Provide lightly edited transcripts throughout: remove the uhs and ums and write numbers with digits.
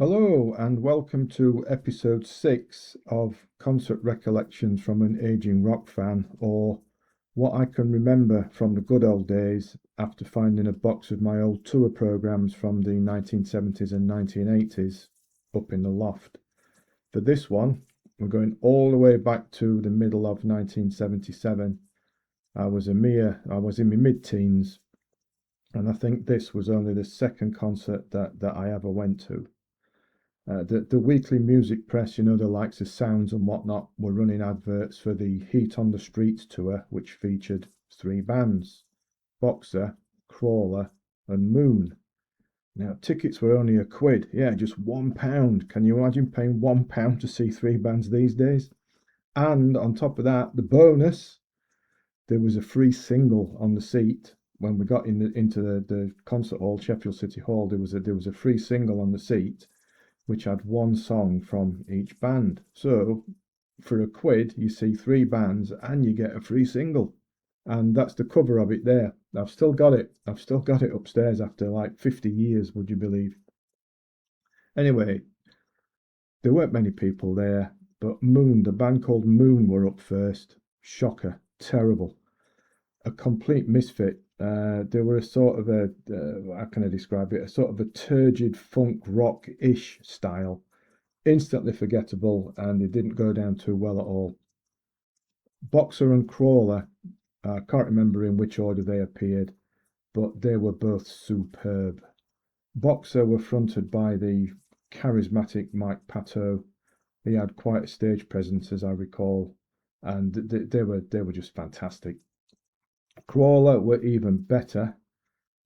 Hello and welcome to episode 6 of Concert Recollections from an Aging Rock Fan, or what I can remember from the good old days after finding a box of my old tour programmes from the 1970s and 1980s up in the loft. For this one, we're going all the way back to the middle of 1977. I was in my mid-teens, and I think this was only the second concert that I ever went to. The weekly music press, the likes of Sounds and whatnot, were running adverts for the Heat on the Streets tour, which featured three bands: Boxer, Crawler, and Moon. Now, tickets were only a quid. Yeah, just £1. Can you imagine paying £1 to see three bands these days? And on top of that, the bonus, there was a free single on the seat. When we got into the concert hall, Sheffield City Hall, there was a free single on the seat which had one song from each band. So for a quid, you see three bands and you get a free single. And that's the cover of it there. I've still got it. I've still got it upstairs after like 50 years, would you believe? Anyway, there weren't many people there, but Moon, the band called Moon, were up first. Shocker. Terrible. A complete misfit. They were a sort of how can I describe it? A sort of a turgid funk rock-ish style, instantly forgettable, and it didn't go down too well at all. Boxer and Crawler, I can't remember in which order they appeared, but they were both superb. Boxer were fronted by the charismatic Mike Patto. He had quite a stage presence, as I recall, and they were just fantastic. Crawler were even better,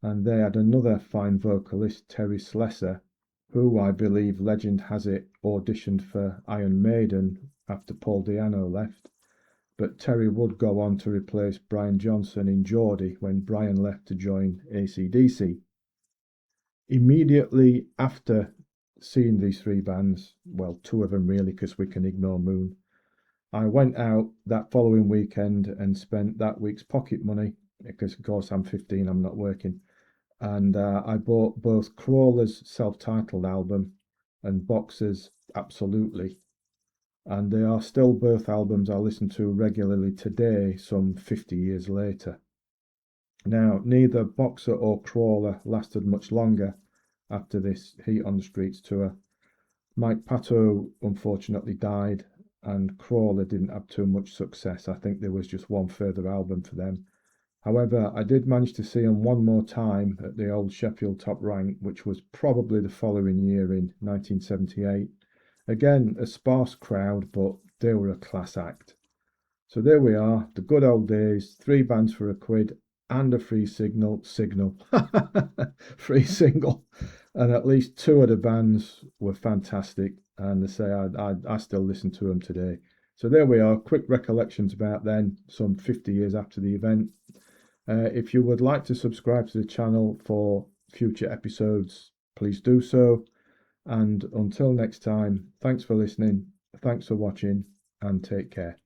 and they had another fine vocalist, Terry Slessor, who, I believe legend has it, auditioned for Iron Maiden after Paul Di'Anno left. But Terry would go on to replace Brian Johnson in Geordie when Brian left to join AC/DC. Immediately after seeing these three bands, well, two of them really, because we can ignore Moon, I went out that following weekend and spent that week's pocket money, because of course I'm 15, I'm not working, and I bought both Crawler's self-titled album and Boxer's Absolutely, and they are still both albums I listen to regularly today, some 50 years later. Now, neither Boxer or Crawler lasted much longer after this Heat on the Streets tour. Mike Patto unfortunately died, and Crawler didn't have too much success. I think there was just one further album for them. However, I did manage to see them one more time at the old Sheffield Top Rank, which was probably the following year in 1978. Again, a sparse crowd, but they were a class act. So there we are, the good old days, three bands for a quid and a free free single. And at least two of the bands were fantastic, and they say I still listen to them today. So there we are, quick recollections about then, some 50 years after the event. If you would like to subscribe to the channel for future episodes, please do so. And until next time, thanks for listening, thanks for watching, and take care.